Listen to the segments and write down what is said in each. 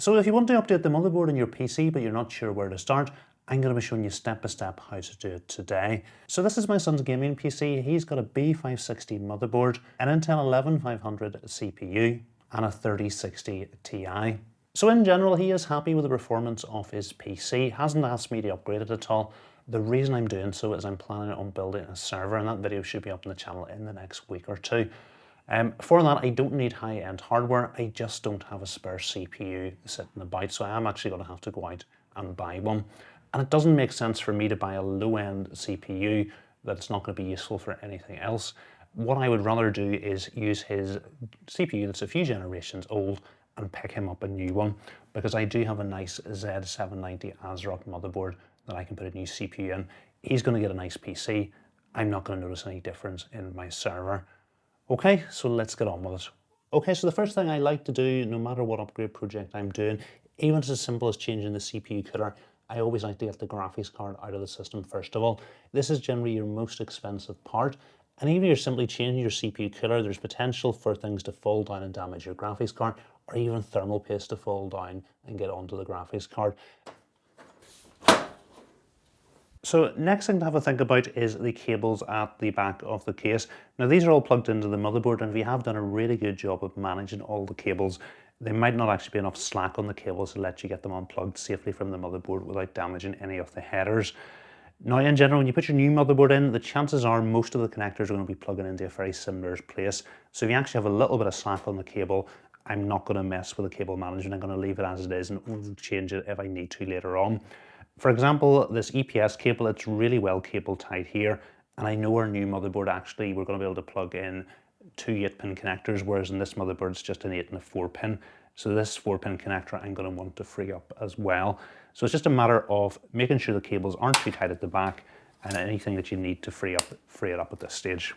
So if you want to update the motherboard in your PC but you're not sure where to start, I'm going to be showing you step by step how to do it today. So this is my son's gaming PC. He's got a B560 motherboard, an Intel 11500 CPU and a 3060 Ti. So in general, he is happy with the performance of his PC, hasn't asked me to upgrade it at all. The reason I'm doing so is I'm planning on building a server, and that video should be up on the channel in the next week or two. For that, I don't need high-end hardware, I just don't have a spare CPU sitting about, so I am actually going to have to go out and buy one. And it doesn't make sense for me to buy a low-end CPU that's not going to be useful for anything else. What I would rather do is use his CPU that's a few generations old and pick him up a new one, because I do have a nice Z790 ASRock motherboard that I can put a new CPU in. He's going to get a nice PC. I'm not going to notice any difference in my server. Okay, so let's get on with it. Okay, so the first thing I like to do, no matter what upgrade project I'm doing, even as simple as changing the CPU cooler, I always like to get the graphics card out of the system first of all. This is generally your most expensive part, and even if you're simply changing your CPU cooler, there's potential for things to fall down and damage your graphics card, or even thermal paste to fall down and get onto the graphics card. So next thing to have a think about is the cables at the back of the case. Now these are all plugged into the motherboard, and if you have done a really good job of managing all the cables, there might not actually be enough slack on the cables to let you get them unplugged safely from the motherboard without damaging any of the headers. Now in general, when you put your new motherboard in, the chances are most of the connectors are going to be plugging into a very similar place. So if you actually have a little bit of slack on the cable, I'm not going to mess with the cable management. I'm going to leave it as it is and only change it if I need to later on. For example, this EPS cable, it's really well cable tied here, and I know our new motherboard actually we're going to be able to plug in two 8-pin connectors, whereas in this motherboard it's just an 8 and a 4-pin. So this 4-pin connector I'm going to want to free up as well. So it's just a matter of making sure the cables aren't too tight at the back, and anything that you need to free it up at this stage.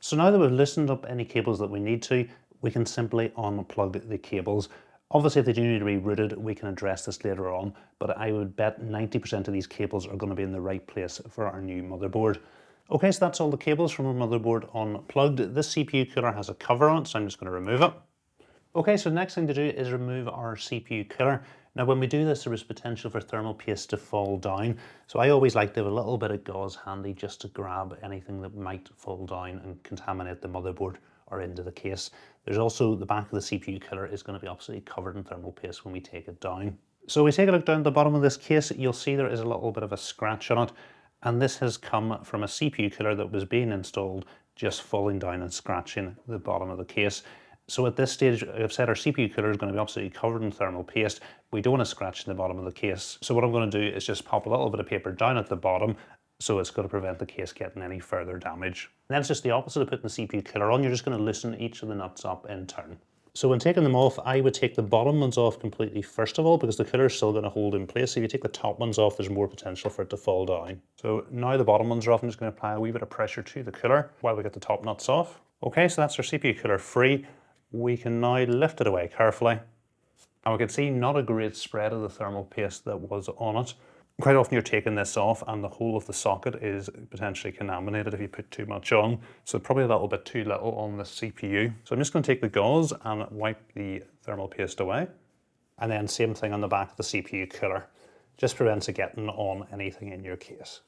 So now that we've loosened up any cables that we need to, we can simply unplug the cables. Obviously, if they do need to be routed, we can address this later on, but I would bet 90% of these cables are going to be in the right place for our new motherboard. Okay, so that's all the cables from our motherboard unplugged. This CPU cooler has a cover on it, so I'm just going to remove it. Okay, so the next thing to do is remove our CPU cooler. Now when we do this, there is potential for thermal paste to fall down, so I always like to have a little bit of gauze handy just to grab anything that might fall down and contaminate the motherboard or into the case. There's also the back of the CPU cooler is going to be absolutely covered in thermal paste when we take it down. So we take a look down at the bottom of this case, you'll see there is a little bit of a scratch on it, and this has come from a CPU cooler that was being installed just falling down and scratching the bottom of the case. So at this stage, I've said our CPU cooler is going to be absolutely covered in thermal paste. We don't want to scratch the bottom of the case. So what I'm going to do is just pop a little bit of paper down at the bottom, so it's going to prevent the case getting any further damage. And then it's just the opposite of putting the CPU cooler on. You're just going to loosen each of the nuts up in turn. So when taking them off, I would take the bottom ones off completely first of all, because the cooler is still going to hold in place. If you take the top ones off, there's more potential for it to fall down. So now the bottom ones are off, I'm just going to apply a wee bit of pressure to the cooler while we get the top nuts off. Okay, so that's our CPU cooler free. We can now lift it away carefully. And we can see not a great spread of the thermal paste that was on it. Quite often you're taking this off and the whole of the socket is potentially contaminated if you put too much on. So probably a little bit too little on the CPU. So I'm just going to take the gauze and wipe the thermal paste away. And then same thing on the back of the CPU cooler. Just prevents it getting on anything in your case.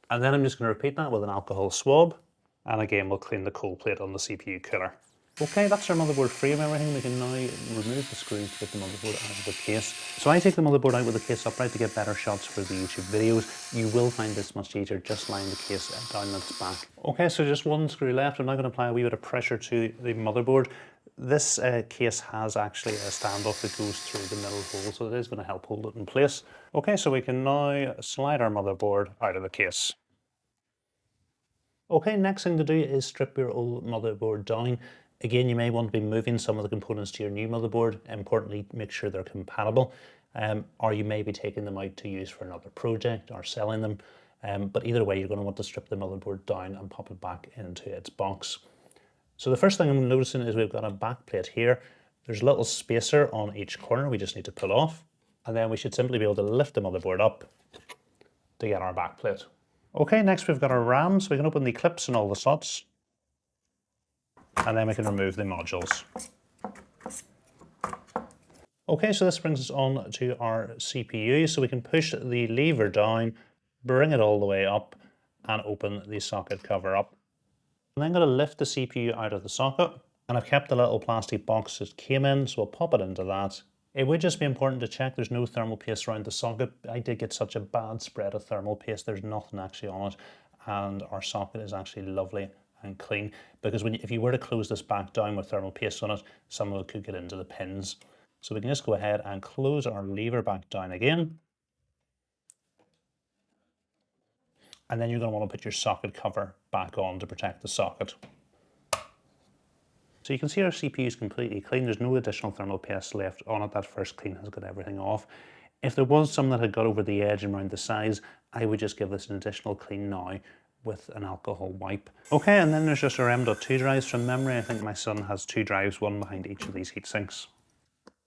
And then I'm just going to repeat that with an alcohol swab. And again, we'll clean the cold plate on the CPU cooler. Okay, that's our motherboard free of everything. We can now remove the screws to get the motherboard out of the case. So I take the motherboard out with the case upright to get better shots for the YouTube videos. You will find this much easier just lying the case down its back. Okay, so just one screw left. I'm now going to apply a wee bit of pressure to the motherboard. This case has actually a standoff that goes through the middle hole, so it is going to help hold it in place. Okay, so we can now slide our motherboard out of the case. Okay, next thing to do is strip your old motherboard down. Again, you may want to be moving some of the components to your new motherboard. Importantly, make sure they're compatible, or you may be taking them out to use for another project or selling them. But either way, you're going to want to strip the motherboard down and pop it back into its box. So the first thing I'm noticing is we've got a back plate here. There's a little spacer on each corner we just need to pull off. And then we should simply be able to lift the motherboard up to get our back plate. Okay, next we've got our RAM, so we can open the clips and all the slots. And then we can remove the modules. Okay, so this brings us on to our CPU. So we can push the lever down, bring it all the way up, and open the socket cover up. I'm then going to lift the CPU out of the socket, and I've kept the little plastic box it came in, so I'll pop it into that. It would just be important to check there's no thermal paste around the socket. I did get such a bad spread of thermal paste, there's nothing actually on it, and our socket is actually lovely and clean, because if you were to close this back down with thermal paste on it, some of it could get into the pins. So we can just go ahead and close our lever back down again. And then you're going to want to put your socket cover back on to protect the socket. So you can see our CPU is completely clean. There's no additional thermal paste left on it. That first clean has got everything off. If there was some that had got over the edge and around the sides, I would just give this an additional clean now with an alcohol wipe. Okay, and then there's just our M.2 drives from memory. I think my son has 2 drives, one behind each of these heat sinks.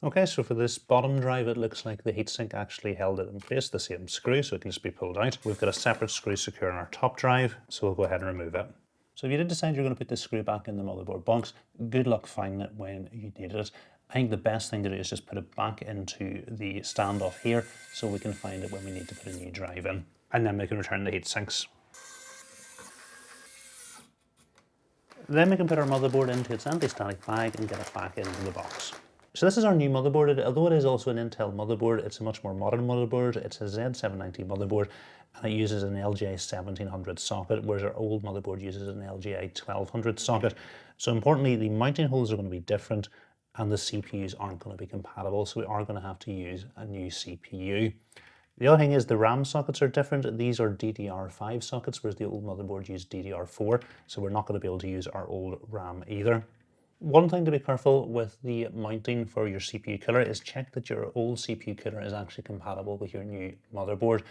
Okay, so for this bottom drive, it looks like the heatsink actually held it in place, the same screw, so it can just be pulled out. We've got a separate screw secure in our top drive, so we'll go ahead and remove it. So if you did decide you're going to put this screw back in the motherboard box, good luck finding it when you need it. I think the best thing to do is just put it back into the standoff here, so we can find it when we need to put a new drive in. And then we can return the heatsinks. Then we can put our motherboard into its anti-static bag and get it back into the box. So this is our new motherboard. Although it is also an Intel motherboard, it's a much more modern motherboard. It's a Z790 motherboard, and it uses an LGA 1700 socket, whereas our old motherboard uses an LGA 1200 socket. So importantly, the mounting holes are going to be different, and the CPUs aren't going to be compatible, so we are going to have to use a new CPU. The other thing is the RAM sockets are different. These are DDR5 sockets, whereas the old motherboard used DDR4, so we're not going to be able to use our old RAM either. One thing to be careful with the mounting for your CPU cooler is check that your old CPU cooler is actually compatible with your new motherboard.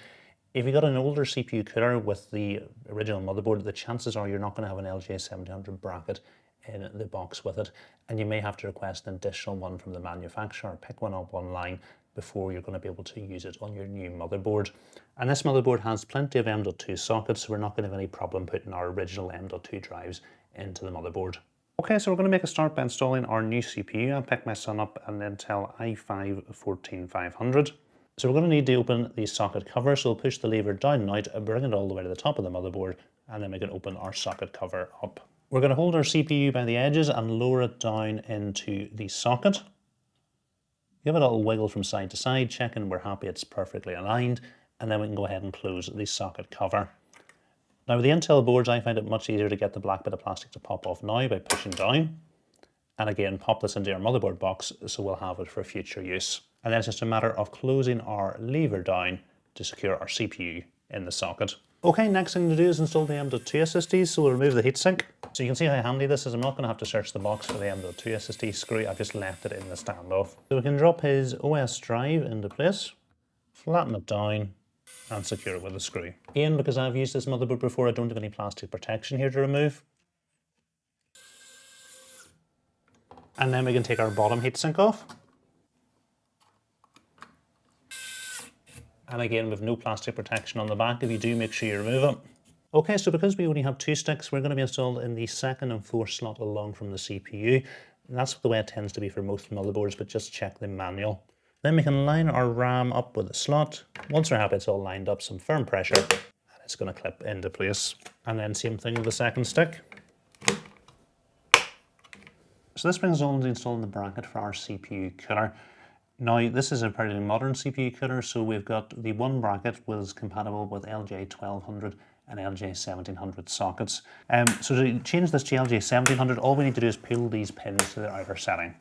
If you got an older CPU cooler with the original motherboard, the chances are you're not going to have an LGA 1700 bracket in the box with it, and you may have to request an additional one from the manufacturer or pick one up online before you're going to be able to use it on your new motherboard. And this motherboard has plenty of M.2 sockets, so we're not going to have any problem putting our original M.2 drives into the motherboard. Okay, so we're going to make a start by installing our new CPU. I'll pick my son up an Intel i5-14500. So we're going to need to open the socket cover, so we'll push the lever down and out and bring it all the way to the top of the motherboard, and then we can open our socket cover up. We're going to hold our CPU by the edges and lower it down into the socket. Give it a little wiggle from side to side, checking we're happy it's perfectly aligned, and then we can go ahead and close the socket cover. Now with the Intel boards, I find it much easier to get the black bit of plastic to pop off now by pushing down. And again, pop this into our motherboard box so we'll have it for future use. And then it's just a matter of closing our lever down to secure our CPU in the socket. Okay, next thing to do is install the M.2 SSDs, so we'll remove the heatsink. So you can see how handy this is. I'm not going to have to search the box for the M.2 SSD screw, I've just left it in the standoff. So we can drop his OS drive into place, flatten it down, and secure it with a screw. Again, because I've used this motherboard before, I don't have any plastic protection here to remove. And then we can take our bottom heatsink off. And again, with no plastic protection on the back, if you do, make sure you remove it. Okay, so because we only have 2 sticks, we're going to be installed in the 2nd and 4th slot along from the CPU. And that's the way it tends to be for most motherboards, but just check the manual. Then we can line our RAM up with a slot. Once we're happy it's all lined up, some firm pressure, and it's going to clip into place. And then same thing with the 2nd stick. So this brings us on to installing the bracket for our CPU cooler. Now this is a pretty modern CPU cooler, so we've got the one bracket was compatible with LGA 1200 and LGA 1700 sockets. So to change this to LGA 1700, all we need to do is pull these pins to their outer setting.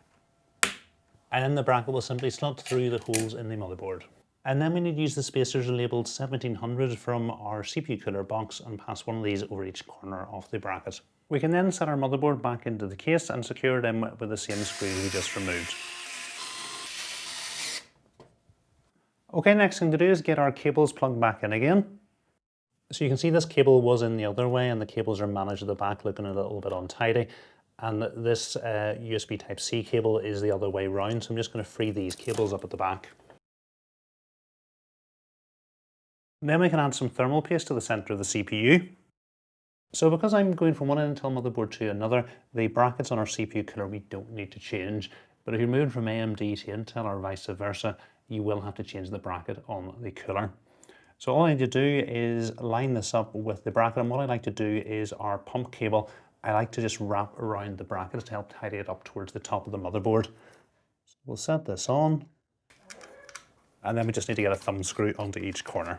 And then the bracket will simply slot through the holes in the motherboard. And then we need to use the spacers labelled 1700 from our CPU cooler box and pass one of these over each corner of the bracket. We can then set our motherboard back into the case and secure them with the same screws we just removed. Okay, next thing to do is get our cables plugged back in again. So you can see this cable was in the other way and the cables are managed at the back looking a little bit untidy. And this USB Type-C cable is the other way round, so I'm just going to free these cables up at the back. Then we can add some thermal paste to the centre of the CPU. So because I'm going from one Intel motherboard to another, the brackets on our CPU cooler we don't need to change, But if you're moving from AMD to Intel or vice versa, you will have to change the bracket on the cooler. So all I need to do is line this up with the bracket, and what I like to do is our pump cable, I like to just wrap around the bracket to help tidy it up towards the top of the motherboard. So we'll set this on, and then we just need to get a thumb screw onto each corner.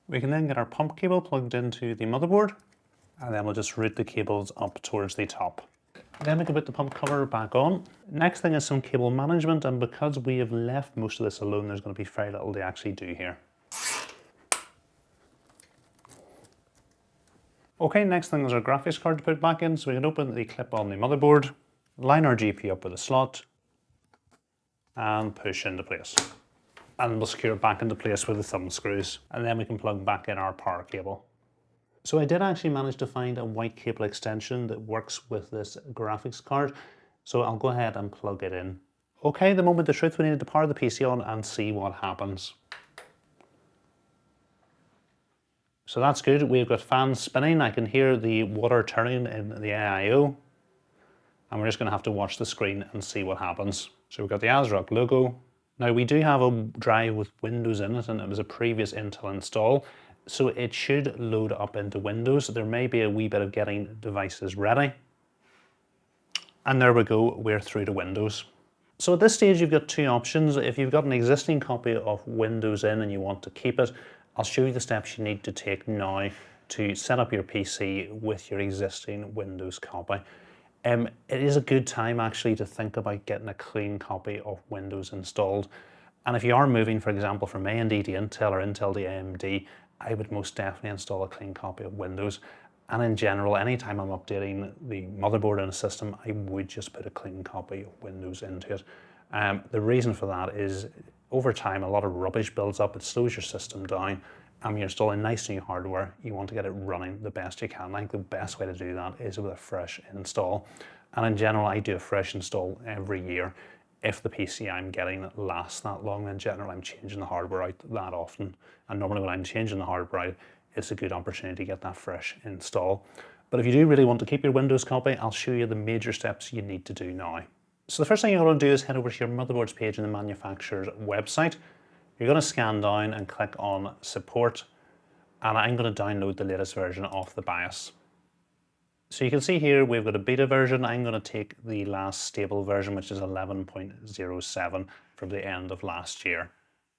We can then get our pump cable plugged into the motherboard, and then we'll just route the cables up towards the top. Then we can put the pump cover back on. Next thing is some cable management, and because we have left most of this alone, there's going to be very little to actually do here. Okay, next thing is our graphics card to put back in, so we can open the clip on the motherboard, line our GPU up with a slot, and push into place. And we'll secure it back into place with the thumb screws, and then we can plug back in our power cable. So I did actually manage to find a white cable extension that works with this graphics card, so I'll go ahead and plug it in. Okay, the moment of truth, we needed to power the PC on and see what happens. So that's good, we've got fans spinning, I can hear the water turning in the AIO, and we're just going to have to watch the screen and see what happens. So we've got the ASRock logo. Now we do have a drive with Windows in it, and it was a previous Intel install, so it should load up into Windows. There may be a wee bit of getting devices ready. And there we go, we're through to Windows. So at this stage you've got two options. If you've got an existing copy of Windows in and you want to keep it, I'll show you the steps you need to take now to set up your PC with your existing Windows copy. It is a good time actually to think about getting a clean copy of Windows installed. And if you are moving, for example, from AMD to Intel or Intel to AMD, I would most definitely install a clean copy of Windows. And in general, anytime I'm updating the motherboard in a system, I would just put a clean copy of Windows into it. The reason for that is over time, a lot of rubbish builds up, it slows your system down. And when you're installing nice new hardware, you want to get it running the best you can. I think the best way to do that is with a fresh install. And in general, I do a fresh install every year. If the PC I'm getting lasts that long, in general, I'm changing the hardware out that often. And normally when I'm changing the hardware out, it's a good opportunity to get that fresh install. But if you do really want to keep your Windows copy, I'll show you the major steps you need to do now. So the first thing you're going to do is head over to your motherboards page in the manufacturer's website. You're going to scan down and click on support, and I'm going to download the latest version of the BIOS. So you can see here we've got a beta version. I'm going to take the last stable version, which is 11.07 from the end of last year.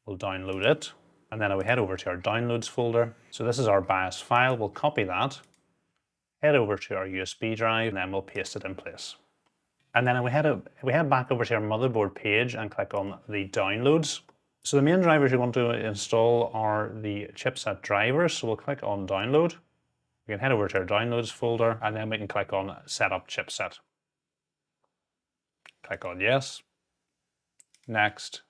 We'll download it, and then we head over to our downloads folder. So this is our BIOS file. We'll copy that, head over to our USB drive, and then we'll paste it in place. And then we head back over to our motherboard page and click on the downloads. So the main drivers you want to install are the chipset drivers. So we'll click on download. We can head over to our downloads folder, and then we can click on setup chipset. Click on yes, next,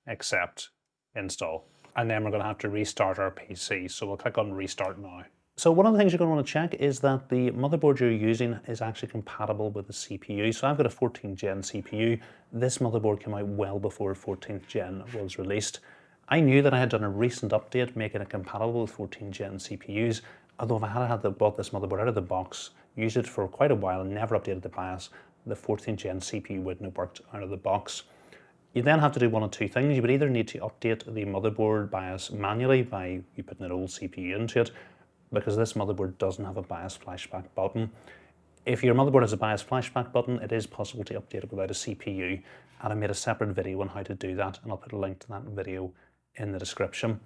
accept, install. And then we're going to have to restart our PC. So we'll click on restart now. So one of the things you're going to want to check is that the motherboard you're using is actually compatible with the CPU. So I've got a 14th gen CPU. This motherboard came out well before 14th gen was released. I knew that I had done a recent update making it compatible with 14th gen CPUs, although if I had bought this motherboard out of the box, used it for quite a while and never updated the BIOS, the 14th gen CPU wouldn't have worked out of the box. You then have to do one of two things. You would either need to update the motherboard BIOS manually by you putting an old CPU into it, because this motherboard doesn't have a BIOS flashback button. If your motherboard has a BIOS flashback button, it is possible to update it without a CPU, and I made a separate video on how to do that, and I'll put a link to that video in the description.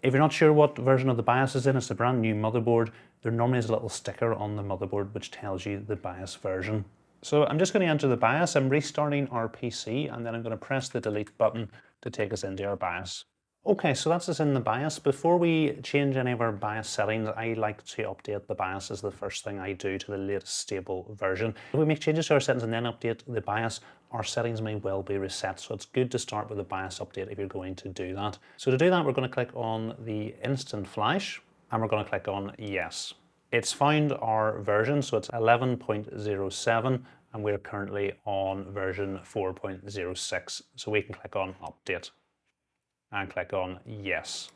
If you're not sure what version of the BIOS is in, it's a brand new motherboard. There normally is a little sticker on the motherboard which tells you the BIOS version. So I'm just going to enter the BIOS. I'm restarting our PC, and then I'm going to press the delete button to take us into our BIOS. Okay, so that's us in the BIOS. Before we change any of our BIOS settings, I like to update the BIOS as the first thing I do to the latest stable version. If we make changes to our settings and then update the BIOS, our settings may well be reset. So it's good to start with a BIOS update if you're going to do that. So to do that, we're going to click on the Instant Flash, and we're going to click on Yes. It's found our version, so it's 11.07, and we're currently on version 4.06. So we can click on Update and click on Yes.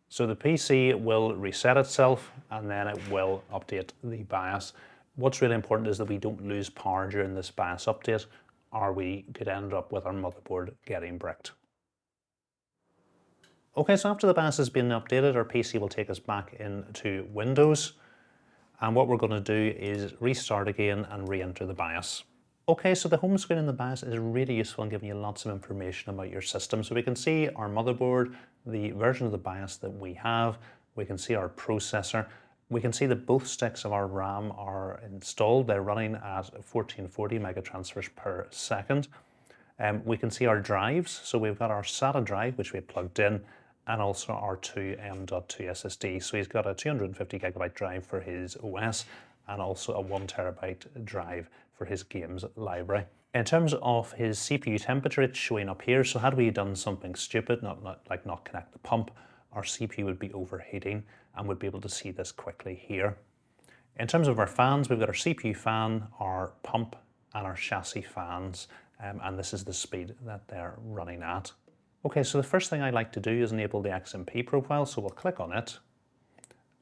So the PC will reset itself, and then it will update the BIOS. What's really important is that we don't lose power during this BIOS update, or we could end up with our motherboard getting bricked. Okay, so after the BIOS has been updated, our PC will take us back into Windows. And what we're going to do is restart again and re-enter the BIOS. Okay, so the home screen in the BIOS is really useful in giving you lots of information about your system. So we can see our motherboard, the version of the BIOS that we have, we can see our processor, we can see that both sticks of our RAM are installed. They're running at 1440 megatransfers per second. We can see our drives. So we've got our SATA drive, which we plugged in, and also our two M.2 SSD. So he's got a 250 gigabyte drive for his OS and also a 1 terabyte drive for his games library. In terms of his CPU temperature, it's showing up here. So had we done something stupid, like not connect the pump, our CPU would be overheating and would be able to see this quickly here. In terms of our fans, we've got our CPU fan, our pump, and our chassis fans, and this is the speed that they're running at. Okay, so the first thing I like to do is enable the XMP profile, so we'll click on it,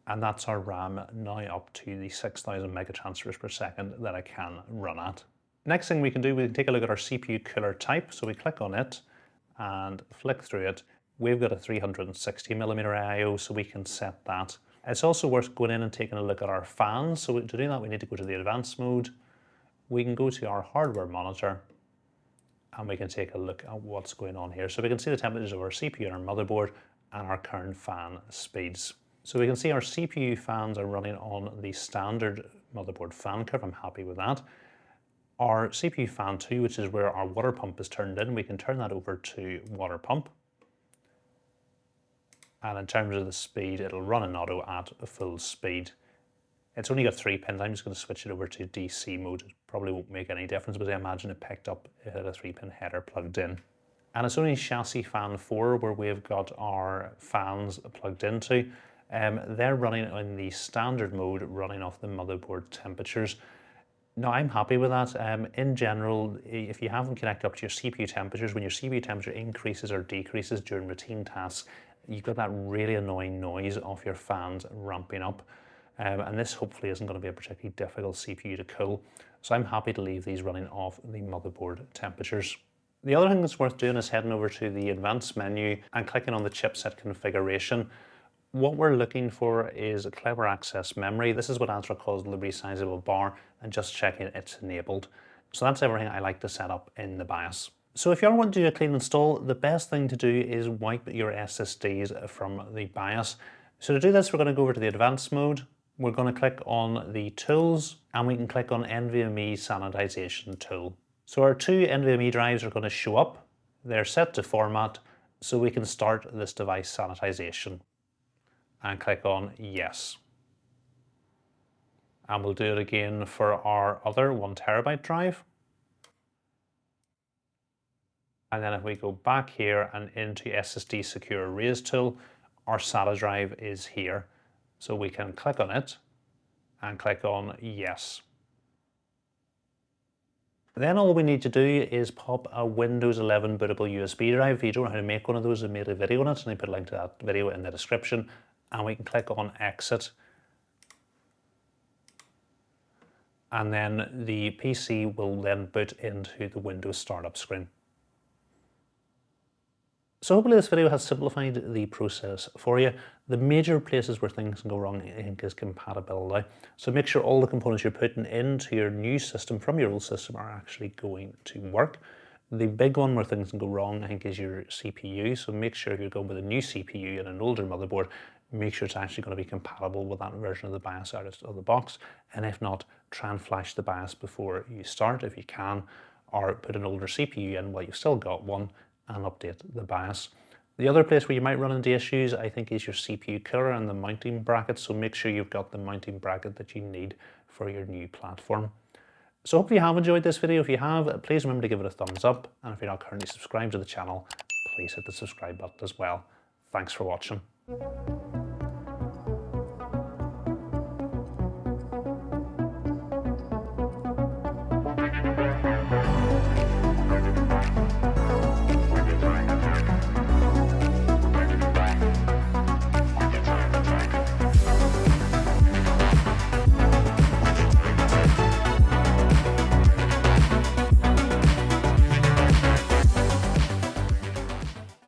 and that's our RAM now up to the 6,000 megatransfers per second that I can run at. Next thing we can do, we can take a look at our CPU cooler type, so we click on it and flick through it. We've got a 360mm IO, so we can set that. It's also worth going in and taking a look at our fans, so to do that we need to go to the advanced mode. We can go to our hardware monitor, and we can take a look at what's going on here. So we can see the temperatures of our CPU and our motherboard and our current fan speeds. So we can see our CPU fans are running on the standard motherboard fan curve. I'm happy with that. Our CPU fan 2, which is where our water pump is turned in, we can turn that over to water pump. And in terms of the speed, it'll run in auto at full speed. It's only got 3 pins. I'm just going to switch it over to DC mode. It probably won't make any difference, but I imagine it picked up, it had a 3-pin header plugged in. And it's only chassis fan 4 where we've got our fans plugged into. They're running in the standard mode, running off the motherboard temperatures. Now I'm happy with that. In general, if you haven't connected up to your CPU temperatures, when your CPU temperature increases or decreases during routine tasks, you've got that really annoying noise off your fans ramping up. And this hopefully isn't going to be a particularly difficult CPU to cool. So I'm happy to leave these running off the motherboard temperatures. The other thing that's worth doing is heading over to the advanced menu and clicking on the chipset configuration. What we're looking for is a clever access memory. This is what Astra calls the resizable bar, and just checking it's enabled. So that's everything I like to set up in the BIOS. So if you ever want to do a clean install, the best thing to do is wipe your SSDs from the BIOS. So to do this, we're going to go over to the advanced mode. We're going to click on the tools, and we can click on NVMe sanitization tool. So our two NVMe drives are going to show up. They're set to format, so we can start this device sanitization. And click on yes. And we'll do it again for our other 1 terabyte drive. And then if we go back here and into SSD Secure Erase tool, our SATA drive is here. So we can click on it and click on yes. Then all we need to do is pop a Windows 11 bootable USB drive. If you don't know how to make one of those, I made a video on it, and I put a link to that video in the description. And we can click on exit. And then the PC will then boot into the Windows startup screen. So hopefully this video has simplified the process for you. The major places where things can go wrong, I think, is compatibility. So make sure all the components you're putting into your new system from your old system are actually going to work. The big one where things can go wrong, I think, is your CPU. So make sure if you're going with a new CPU and an older motherboard, make sure it's actually going to be compatible with that version of the BIOS out of the box. And if not, try and flash the BIOS before you start if you can, or put an older CPU in while you've still got one, and update the BIOS. The other place where you might run into issues, I think, is your CPU cooler and the mounting bracket. So make sure you've got the mounting bracket that you need for your new platform. So hopefully you have enjoyed this video. If you have, please remember to give it a thumbs up. And if you're not currently subscribed to the channel, please hit the subscribe button as well. Thanks for watching.